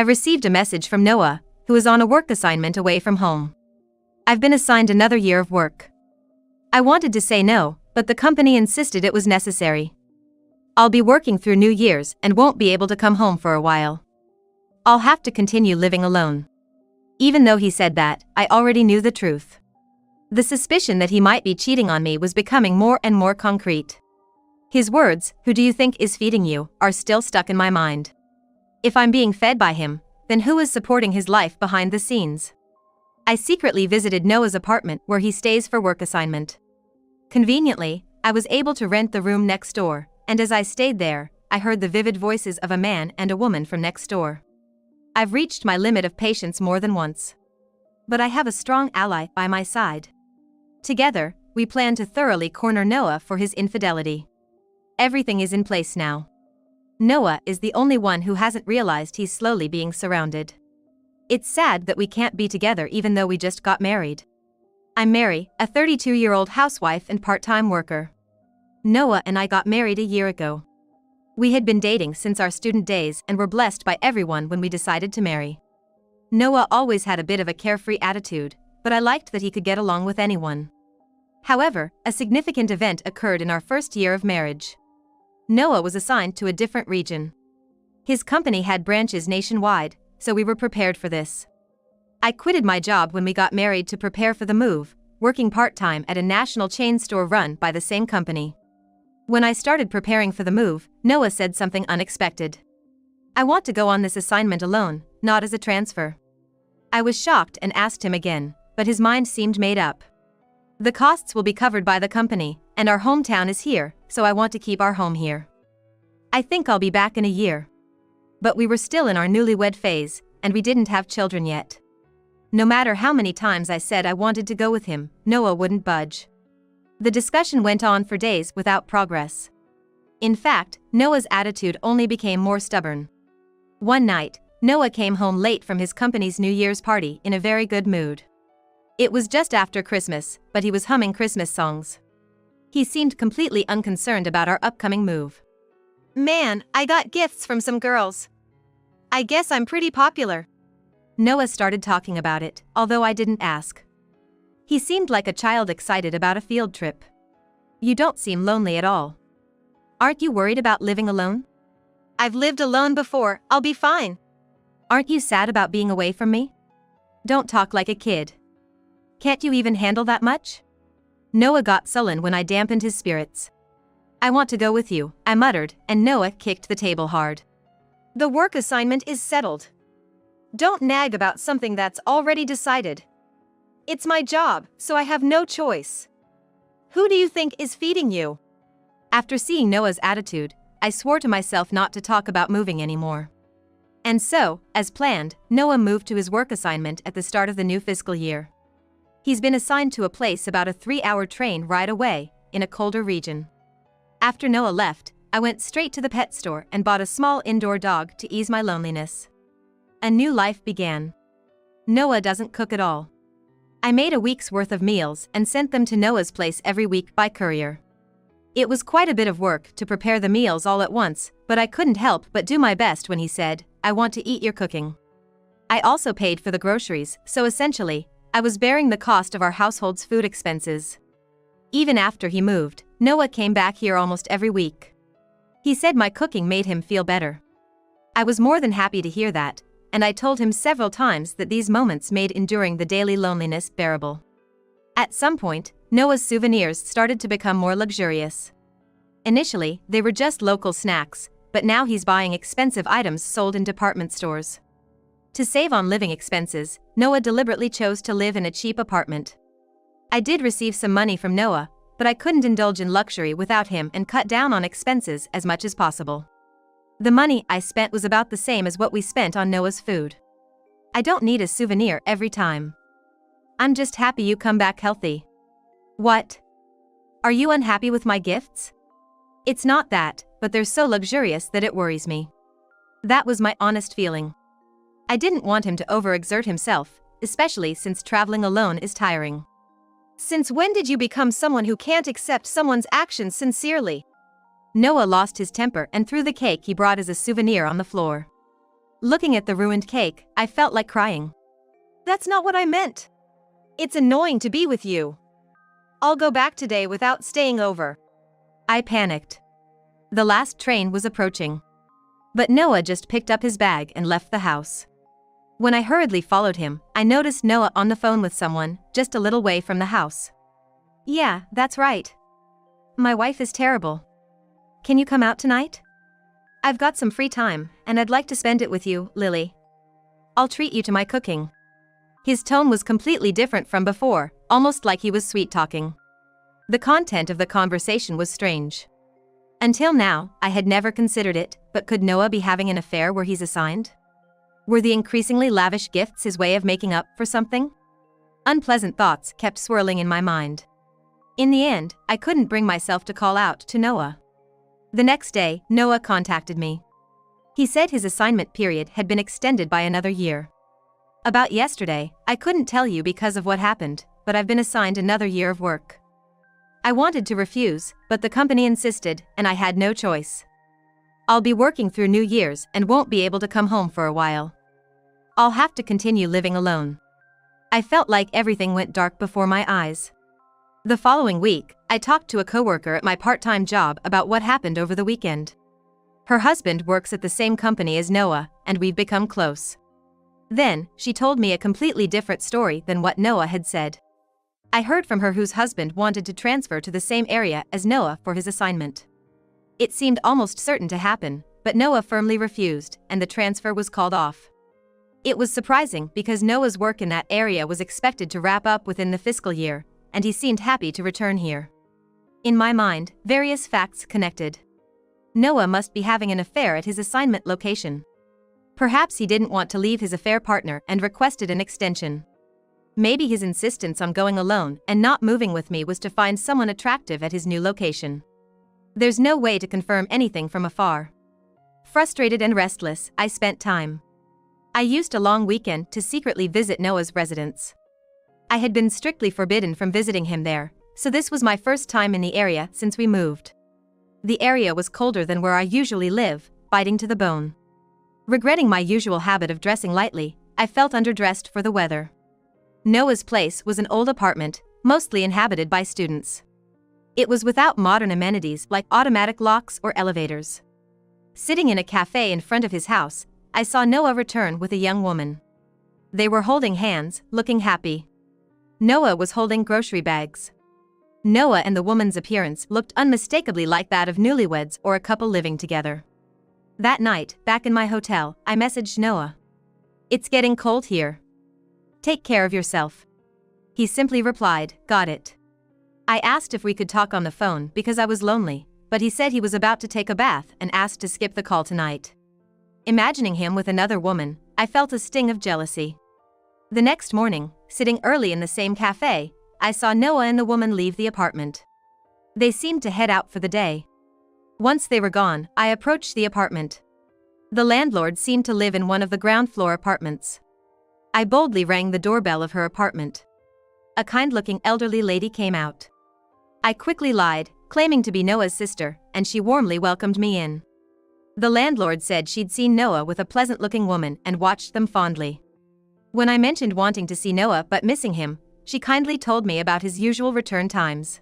I received a message from Noah, who is on a work assignment away from home. I've been assigned another year of work. I wanted to say no, but the company insisted it was necessary. I'll be working through New Year's and won't be able to come home for a while. I'll have to continue living alone. Even though he said that, I already knew the truth. The suspicion that he might be cheating on me was becoming more and more concrete. His words, "Who do you think is feeding you?" are still stuck in my mind. If I'm being fed by him, then who is supporting his life behind the scenes? I secretly visited Noah's apartment where he stays for work assignment. Conveniently, I was able to rent the room next door, and as I stayed there, I heard the vivid voices of a man and a woman from next door. I've reached my limit of patience more than once. But I have a strong ally by my side. Together, we plan to thoroughly corner Noah for his infidelity. Everything is in place now. Noah is the only one who hasn't realized he's slowly being surrounded. It's sad that we can't be together even though we just got married. I'm Mary, a 32-year-old housewife and part-time worker. Noah and I got married a year ago. We had been dating since our student days and were blessed by everyone when we decided to marry. Noah always had a bit of a carefree attitude, but I liked that he could get along with anyone. However, a significant event occurred in our first year of marriage. Noah was assigned to a different region. His company had branches nationwide, so we were prepared for this. I quitted my job when we got married to prepare for the move, working part-time at a national chain store run by the same company. When I started preparing for the move, Noah said something unexpected. "I want to go on this assignment alone, not as a transfer." I was shocked and asked him again, but his mind seemed made up. "The costs will be covered by the company, and our hometown is here, so I want to keep our home here. I think I'll be back in a year." But we were still in our newlywed phase, and we didn't have children yet. No matter how many times I said I wanted to go with him, Noah wouldn't budge. The discussion went on for days without progress. In fact, Noah's attitude only became more stubborn. One night, Noah came home late from his company's New Year's party in a very good mood. It was just after Christmas, but he was humming Christmas songs. He seemed completely unconcerned about our upcoming move. "Man, I got gifts from some girls. I guess I'm pretty popular." Noah started talking about it, although I didn't ask. He seemed like a child excited about a field trip. "You don't seem lonely at all. Aren't you worried about living alone?" "I've lived alone before, I'll be fine." "Aren't you sad about being away from me?" "Don't talk like a kid. Can't you even handle that much?" Noah got sullen when I dampened his spirits. "I want to go with you," I muttered, and Noah kicked the table hard. "The work assignment is settled. Don't nag about something that's already decided. It's my job, so I have no choice. Who do you think is feeding you?" After seeing Noah's attitude, I swore to myself not to talk about moving anymore. And so, as planned, Noah moved to his work assignment at the start of the new fiscal year. He's been assigned to a place about a 3-hour train ride away, in a colder region. After Noah left, I went straight to the pet store and bought a small indoor dog to ease my loneliness. A new life began. Noah doesn't cook at all. I made a week's worth of meals and sent them to Noah's place every week by courier. It was quite a bit of work to prepare the meals all at once, but I couldn't help but do my best when he said, "I want to eat your cooking." I also paid for the groceries, so essentially, I was bearing the cost of our household's food expenses. Even after he moved, Noah came back here almost every week. He said my cooking made him feel better. I was more than happy to hear that, and I told him several times that these moments made enduring the daily loneliness bearable. At some point, Noah's souvenirs started to become more luxurious. Initially, they were just local snacks, but now he's buying expensive items sold in department stores. To save on living expenses, Noah deliberately chose to live in a cheap apartment. I did receive some money from Noah, but I couldn't indulge in luxury without him and cut down on expenses as much as possible. The money I spent was about the same as what we spent on Noah's food. I don't need a souvenir every time. I'm just happy you come back healthy. What? Are you unhappy with my gifts? It's not that, but they're so luxurious that it worries me. That was my honest feeling. I didn't want him to overexert himself, especially since traveling alone is tiring. "Since when did you become someone who can't accept someone's actions sincerely?" Noah lost his temper and threw the cake he brought as a souvenir on the floor. Looking at the ruined cake, I felt like crying. That's not what I meant. It's annoying to be with you. I'll go back today without staying over. I panicked. The last train was approaching. But Noah just picked up his bag and left the house. When I hurriedly followed him, I noticed Noah on the phone with someone, just a little way from the house. Yeah, that's right. My wife is terrible. Can you come out tonight? I've got some free time, and I'd like to spend it with you, Lily. I'll treat you to my cooking. His tone was completely different from before, almost like he was sweet-talking. The content of the conversation was strange. Until now, I had never considered it, but could Noah be having an affair where he's assigned? Were the increasingly lavish gifts his way of making up for something? Unpleasant thoughts kept swirling in my mind. In the end, I couldn't bring myself to call out to Noah. The next day, Noah contacted me. He said his assignment period had been extended by another year. About yesterday, I couldn't tell you because of what happened, but I've been assigned another year of work. I wanted to refuse, but the company insisted, and I had no choice. I'll be working through New Year's and won't be able to come home for a while. I'll have to continue living alone. I felt like everything went dark before my eyes. The following week, I talked to a coworker at my part-time job about what happened over the weekend. Her husband works at the same company as Noah, and we've become close. Then, she told me a completely different story than what Noah had said. I heard from her whose husband wanted to transfer to the same area as Noah for his assignment. It seemed almost certain to happen, but Noah firmly refused, and the transfer was called off. It was surprising because Noah's work in that area was expected to wrap up within the fiscal year, and he seemed happy to return here. In my mind, various facts connected. Noah must be having an affair at his assignment location. Perhaps he didn't want to leave his affair partner and requested an extension. Maybe his insistence on going alone and not moving with me was to find someone attractive at his new location. There's no way to confirm anything from afar. Frustrated and restless, I spent time. I used a long weekend to secretly visit Noah's residence. I had been strictly forbidden from visiting him there, so this was my first time in the area since we moved. The area was colder than where I usually live, biting to the bone. Regretting my usual habit of dressing lightly, I felt underdressed for the weather. Noah's place was an old apartment, mostly inhabited by students. It was without modern amenities like automatic locks or elevators. Sitting in a cafe in front of his house, I saw Noah return with a young woman. They were holding hands, looking happy. Noah was holding grocery bags. Noah and the woman's appearance looked unmistakably like that of newlyweds or a couple living together. That night, back in my hotel, I messaged Noah. It's getting cold here. Take care of yourself. He simply replied, got it. I asked if we could talk on the phone because I was lonely, but he said he was about to take a bath and asked to skip the call tonight. Imagining him with another woman, I felt a sting of jealousy. The next morning, sitting early in the same cafe, I saw Noah and the woman leave the apartment. They seemed to head out for the day. Once they were gone, I approached the apartment. The landlord seemed to live in one of the ground floor apartments. I boldly rang the doorbell of her apartment. A kind-looking elderly lady came out. I quickly lied, claiming to be Noah's sister, and she warmly welcomed me in. The landlord said she'd seen Noah with a pleasant-looking woman and watched them fondly. When I mentioned wanting to see Noah but missing him, she kindly told me about his usual return times.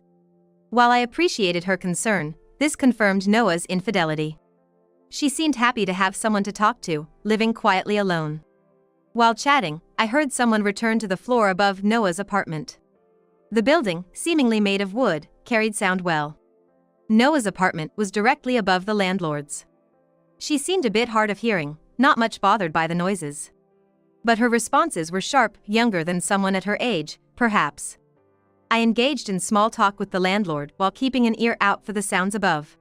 While I appreciated her concern, this confirmed Noah's infidelity. She seemed happy to have someone to talk to, living quietly alone. While chatting, I heard someone return to the floor above Noah's apartment. The building, seemingly made of wood, carried sound well. Noah's apartment was directly above the landlord's. She seemed a bit hard of hearing, not much bothered by the noises. But her responses were sharp, younger than someone at her age, perhaps. I engaged in small talk with the landlord while keeping an ear out for the sounds above.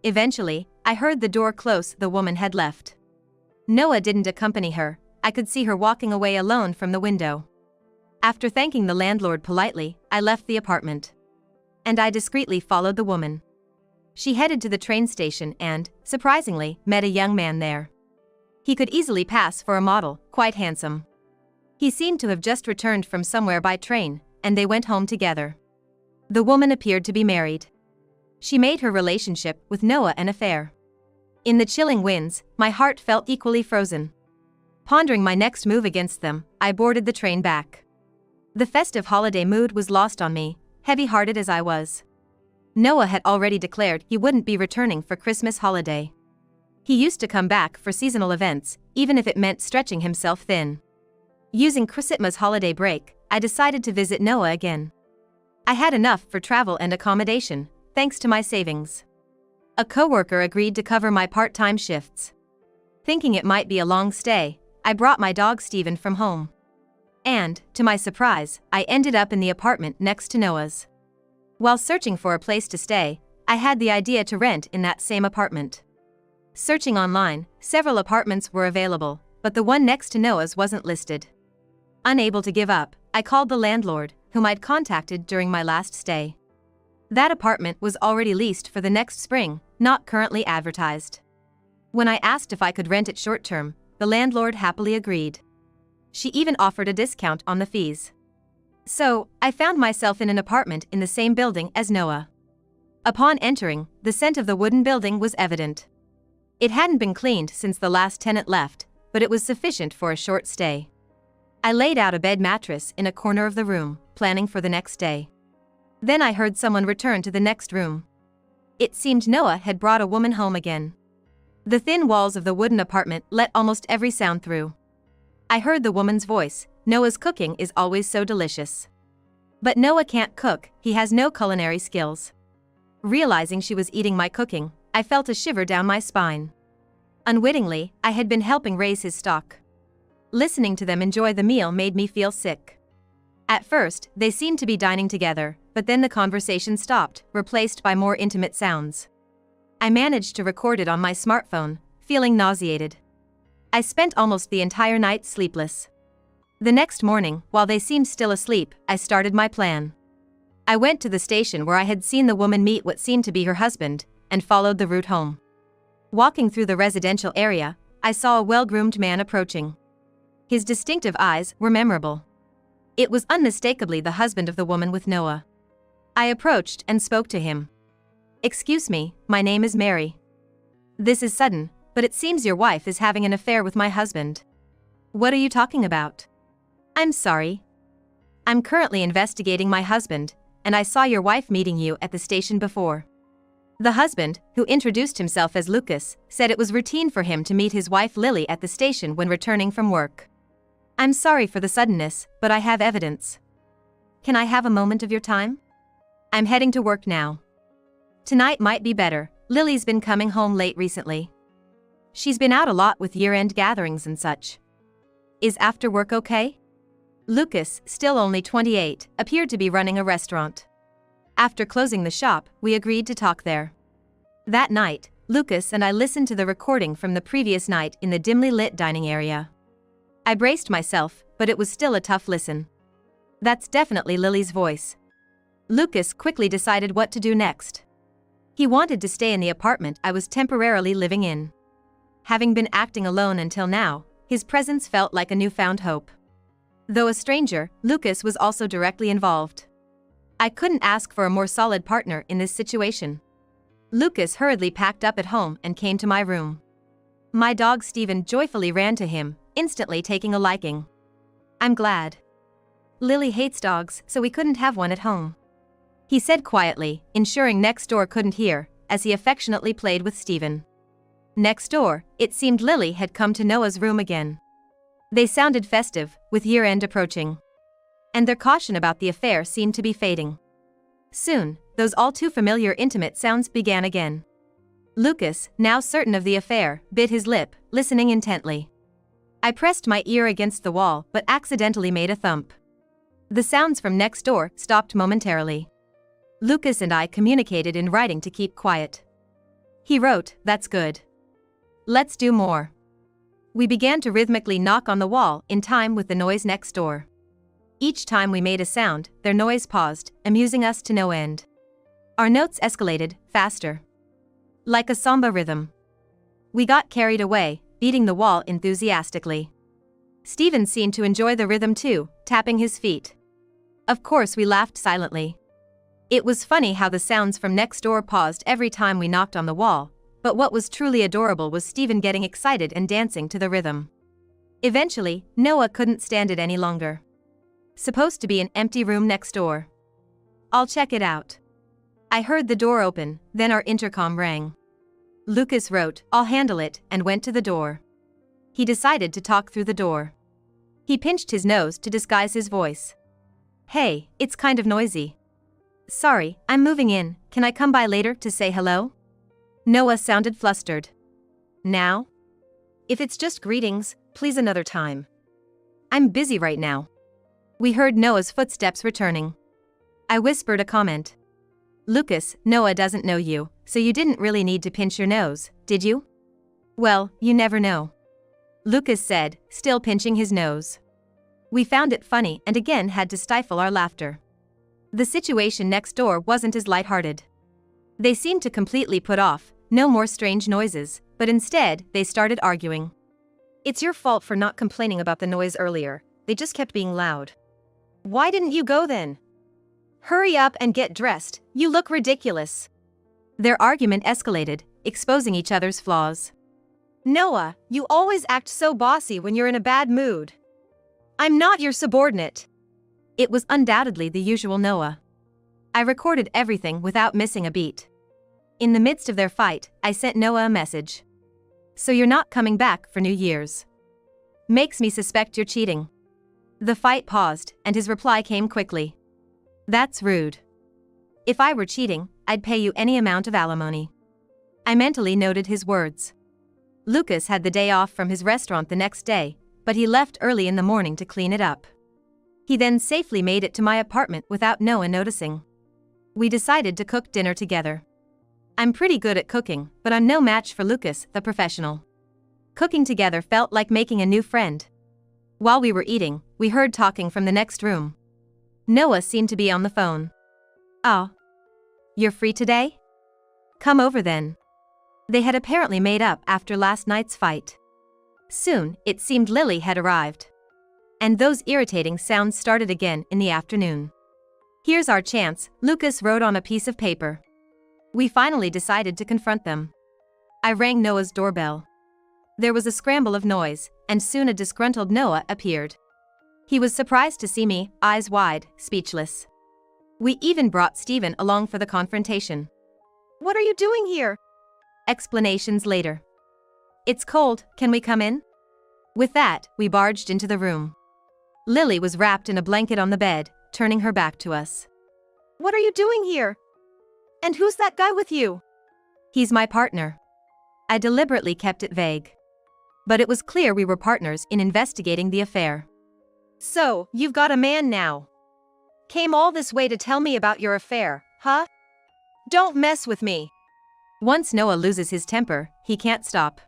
Eventually, I heard the door close the woman had left. Noah didn't accompany her. I could see her walking away alone from the window. After thanking the landlord politely, I left the apartment. And I discreetly followed the woman. She headed to the train station and, surprisingly, met a young man there. He could easily pass for a model, quite handsome. He seemed to have just returned from somewhere by train, and they went home together. The woman appeared to be married. She made her relationship with Noah an affair. In the chilling winds, my heart felt equally frozen. Pondering my next move against them, I boarded the train back. The festive holiday mood was lost on me, heavy-hearted as I was. Noah had already declared he wouldn't be returning for Christmas holiday. He used to come back for seasonal events, even if it meant stretching himself thin. Using Christmas holiday break, I decided to visit Noah again. I had enough for travel and accommodation, thanks to my savings. A coworker agreed to cover my part-time shifts. Thinking it might be a long stay, I brought my dog Steven from home. And, to my surprise, I ended up in the apartment next to Noah's. While searching for a place to stay, I had the idea to rent in that same apartment. Searching online, several apartments were available, but the one next to Noah's wasn't listed. Unable to give up, I called the landlord, whom I'd contacted during my last stay. That apartment was already leased for the next spring, not currently advertised. When I asked if I could rent it short-term, the landlord happily agreed. She even offered a discount on the fees. So, I found myself in an apartment in the same building as Noah. Upon entering, the scent of the wooden building was evident. It hadn't been cleaned since the last tenant left, but it was sufficient for a short stay. I laid out a bed mattress in a corner of the room, planning for the next day. Then I heard someone return to the next room. It seemed Noah had brought a woman home again. The thin walls of the wooden apartment let almost every sound through. I heard the woman's voice, "Noah's cooking is always so delicious." But Noah can't cook, he has no culinary skills. Realizing she was eating my cooking, I felt a shiver down my spine. Unwittingly, I had been helping raise his stock. Listening to them enjoy the meal made me feel sick. At first, they seemed to be dining together, but then the conversation stopped, replaced by more intimate sounds. I managed to record it on my smartphone, feeling nauseated. I spent almost the entire night sleepless. The next morning, while they seemed still asleep, I started my plan. I went to the station where I had seen the woman meet what seemed to be her husband, and followed the route home. Walking through the residential area, I saw a well-groomed man approaching. His distinctive eyes were memorable. It was unmistakably the husband of the woman with Noah. I approached and spoke to him. "Excuse me, my name is Mary. This is sudden, but it seems your wife is having an affair with my husband." "What are you talking about?" "I'm sorry. I'm currently investigating my husband, and I saw your wife meeting you at the station before." The husband, who introduced himself as Lucas, said it was routine for him to meet his wife Lily at the station when returning from work. "I'm sorry for the suddenness, but I have evidence. Can I have a moment of your time? I'm heading to work now. Tonight might be better, Lily's been coming home late recently. She's been out a lot with year-end gatherings and such. Is after work okay?" Lucas, still only 28, appeared to be running a restaurant. After closing the shop, we agreed to talk there. That night, Lucas and I listened to the recording from the previous night in the dimly lit dining area. I braced myself, but it was still a tough listen. That's definitely Lily's voice. Lucas quickly decided what to do next. He wanted to stay in the apartment I was temporarily living in. Having been acting alone until now, his presence felt like a newfound hope. Though a stranger, Lucas was also directly involved. I couldn't ask for a more solid partner in this situation. Lucas hurriedly packed up at home and came to my room. My dog Steven joyfully ran to him, instantly taking a liking. "I'm glad. Lily hates dogs, so we couldn't have one at home," he said quietly, ensuring next door couldn't hear, as he affectionately played with Steven. Next door, it seemed Lily had come to Noah's room again. They sounded festive, with year-end approaching. And their caution about the affair seemed to be fading. Soon, those all-too-familiar intimate sounds began again. Lucas, now certain of the affair, bit his lip, listening intently. I pressed my ear against the wall but accidentally made a thump. The sounds from next door stopped momentarily. Lucas and I communicated in writing to keep quiet. He wrote, "That's good. Let's do more." We began to rhythmically knock on the wall in time with the noise next door. Each time we made a sound, their noise paused, amusing us to no end. Our notes escalated, faster. Like a samba rhythm. We got carried away, beating the wall enthusiastically. Steven seemed to enjoy the rhythm too, tapping his feet. Of course we laughed silently. It was funny how the sounds from next door paused every time we knocked on the wall, but what was truly adorable was Steven getting excited and dancing to the rhythm. Eventually, Noah couldn't stand it any longer. Supposed to be an empty room next door. I'll check it out. I heard the door open, then our intercom rang. Lucas wrote, "I'll handle it," and went to the door. He decided to talk through the door. He pinched his nose to disguise his voice. "Hey, it's kind of noisy. Sorry, I'm moving in, can I come by later to say hello?" Noah sounded flustered. "Now? If it's just greetings, please another time. I'm busy right now." We heard Noah's footsteps returning. I whispered a comment. "Lucas, Noah doesn't know you, so you didn't really need to pinch your nose, did you?" "Well, you never know," Lucas said, still pinching his nose. We found it funny and again had to stifle our laughter. The situation next door wasn't as lighthearted. They seemed to completely put off, no more strange noises, but instead, they started arguing. "It's your fault for not complaining about the noise earlier, they just kept being loud. Why didn't you go then? Hurry up and get dressed, you look ridiculous." Their argument escalated, exposing each other's flaws. "Noah, you always act so bossy when you're in a bad mood. I'm not your subordinate." It was undoubtedly the usual Noah. I recorded everything without missing a beat. In the midst of their fight, I sent Noah a message. "So you're not coming back for New Year's. Makes me suspect you're cheating." The fight paused, and his reply came quickly. "That's rude. If I were cheating, I'd pay you any amount of alimony." I mentally noted his words. Lucas had the day off from his restaurant the next day, but he left early in the morning to clean it up. He then safely made it to my apartment without Noah noticing. We decided to cook dinner together. I'm pretty good at cooking, but I'm no match for Lucas, the professional. Cooking together felt like making a new friend. While we were eating, we heard talking from the next room. Noah seemed to be on the phone. "Oh. You're free today? Come over then." They had apparently made up after last night's fight. Soon, it seemed Lily had arrived. And those irritating sounds started again in the afternoon. "Here's our chance," Lucas wrote on a piece of paper. We finally decided to confront them. I rang Noah's doorbell. There was a scramble of noise, and soon a disgruntled Noah appeared. He was surprised to see me, eyes wide, speechless. We even brought Stephen along for the confrontation. "What are you doing here?" Explanations later. "It's cold, can we come in?" With that, we barged into the room. Lily was wrapped in a blanket on the bed, turning her back to us. "What are you doing here? And who's that guy with you?" "He's my partner." I deliberately kept it vague. But it was clear we were partners in investigating the affair. "So, you've got a man now. Came all this way to tell me about your affair, huh? Don't mess with me." Once Noah loses his temper, he can't stop.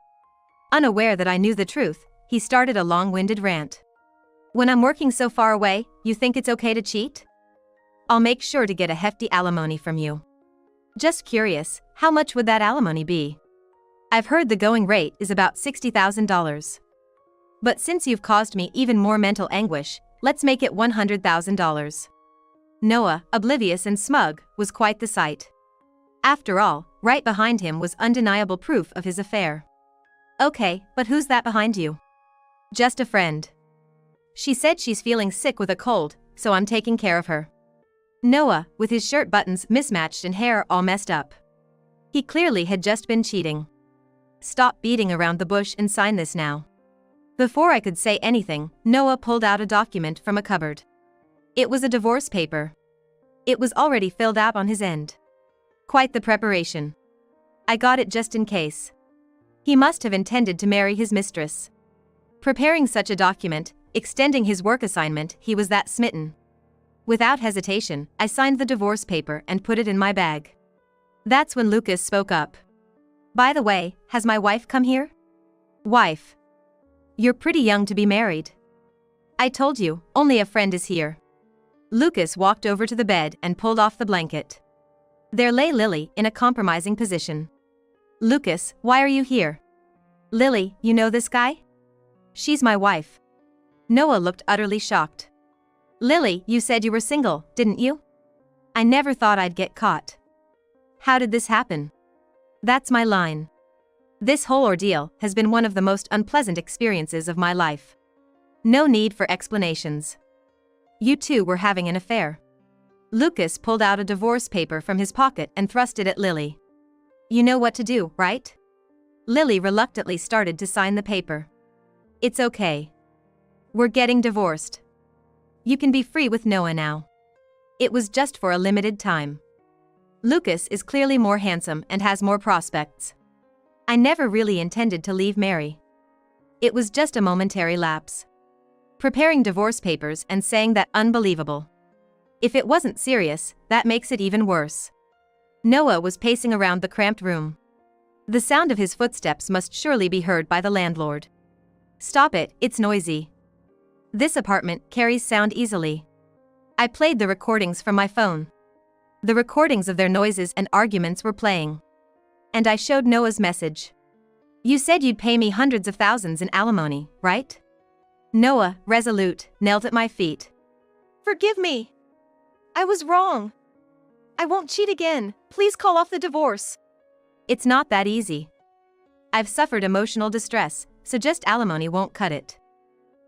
Unaware that I knew the truth, he started a long-winded rant. "When I'm working so far away, you think it's okay to cheat? I'll make sure to get a hefty alimony from you." Just curious, how much would that alimony be? I've heard the going rate is about $60,000. But since you've caused me even more mental anguish, let's make it $100,000. Noah, oblivious and smug, was quite the sight. After all, right behind him was undeniable proof of his affair. "Okay, but who's that behind you?" "Just a friend. She said she's feeling sick with a cold, so I'm taking care of her." Noah, with his shirt buttons mismatched and hair all messed up. He clearly had just been cheating. "Stop beating around the bush and sign this now." Before I could say anything, Noah pulled out a document from a cupboard. It was a divorce paper. It was already filled out on his end. Quite the preparation. I got it just in case. He must have intended to marry his mistress. Preparing such a document, extending his work assignment, he was that smitten. Without hesitation, I signed the divorce paper and put it in my bag. That's when Lucas spoke up. "By the way, has my wife come here?" "Wife? You're pretty young to be married." "I told you, only a friend is here." Lucas walked over to the bed and pulled off the blanket. There lay Lily in a compromising position. "Lucas, why are you here?" "Lily, you know this guy?" "She's my wife." Noah looked utterly shocked. "Lily, you said you were single, didn't you?" "I never thought I'd get caught." "How did this happen?" "That's my line. This whole ordeal has been one of the most unpleasant experiences of my life. No need for explanations. You two were having an affair. Lucas pulled out a divorce paper from his pocket and thrust it at Lily. You know what to do, right? Lily reluctantly started to sign the paper. It's okay. We're getting divorced. You can be free with Noah now. It was just for a limited time. Lucas is clearly more handsome and has more prospects. I never really intended to leave Mary. It was just a momentary lapse. Preparing divorce papers and saying that unbelievable. If it wasn't serious, that makes it even worse. Noah was pacing around the cramped room. The sound of his footsteps must surely be heard by the landlord. Stop it, it's noisy. This apartment carries sound easily. I played the recordings from my phone. The recordings of their noises and arguments were playing. And I showed Noah's message. You said you'd pay me hundreds of thousands in alimony, right? Noah, resolute, knelt at my feet. Forgive me. I was wrong. I won't cheat again. Please call off the divorce. It's not that easy. I've suffered emotional distress, so just alimony won't cut it.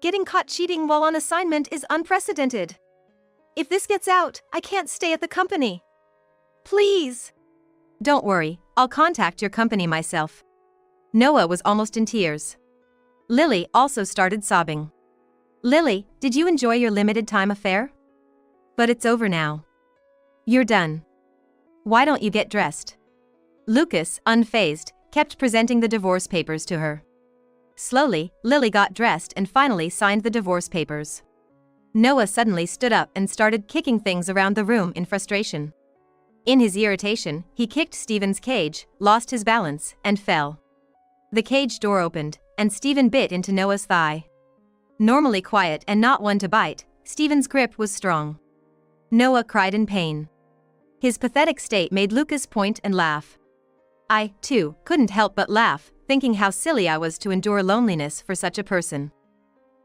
Getting caught cheating while on assignment is unprecedented. If this gets out, I can't stay at the company. Please. Don't worry, I'll contact your company myself. Noah was almost in tears. Lily also started sobbing. Lily, did you enjoy your limited-time affair? But it's over now. You're done. Why don't you get dressed? Lucas, unfazed, kept presenting the divorce papers to her. Slowly, Lily got dressed and finally signed the divorce papers. Noah suddenly stood up and started kicking things around the room in frustration. In his irritation, he kicked Stephen's cage, lost his balance, and fell. The cage door opened, and Stephen bit into Noah's thigh. Normally quiet and not one to bite, Stephen's grip was strong. Noah cried in pain. His pathetic state made Lucas point and laugh. I, too, couldn't help but laugh, thinking how silly I was to endure loneliness for such a person.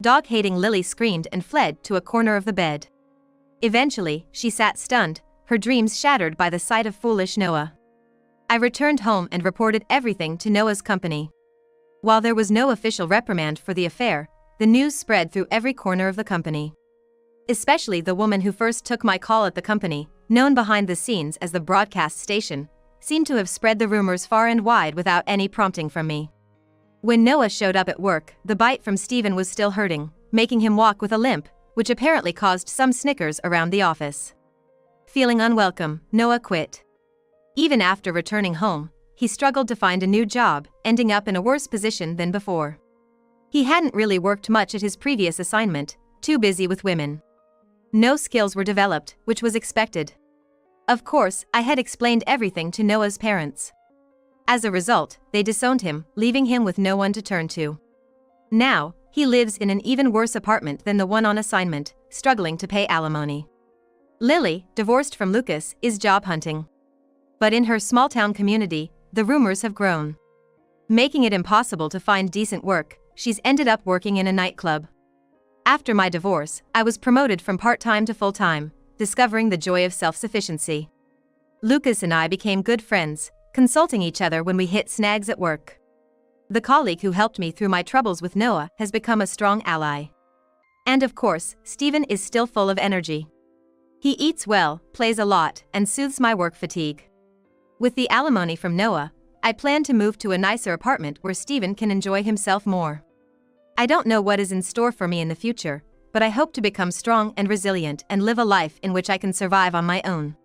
Dog-hating Lily screamed and fled to a corner of the bed. Eventually, she sat stunned, her dreams shattered by the sight of foolish Noah. I returned home and reported everything to Noah's company. While there was no official reprimand for the affair, the news spread through every corner of the company. Especially the woman who first took my call at the company, known behind the scenes as the broadcast station, seemed to have spread the rumors far and wide without any prompting from me. When Noah showed up at work, the bite from Stephen was still hurting, making him walk with a limp, which apparently caused some snickers around the office. Feeling unwelcome, Noah quit. Even after returning home, he struggled to find a new job, ending up in a worse position than before. He hadn't really worked much at his previous assignment, too busy with women. No skills were developed, which was expected. Of course, I had explained everything to Noah's parents. As a result, they disowned him, leaving him with no one to turn to. Now, he lives in an even worse apartment than the one on assignment, struggling to pay alimony. Lily, divorced from Lucas, is job hunting. But in her small-town community, the rumors have grown. Making it impossible to find decent work, she's ended up working in a nightclub. After my divorce, I was promoted from part-time to full-time, discovering the joy of self-sufficiency. Lucas and I became good friends, consulting each other when we hit snags at work. The colleague who helped me through my troubles with Noah has become a strong ally. And of course, Stephen is still full of energy. He eats well, plays a lot, and soothes my work fatigue. With the alimony from Noah, I plan to move to a nicer apartment where Stephen can enjoy himself more. I don't know what is in store for me in the future, but I hope to become strong and resilient and live a life in which I can survive on my own.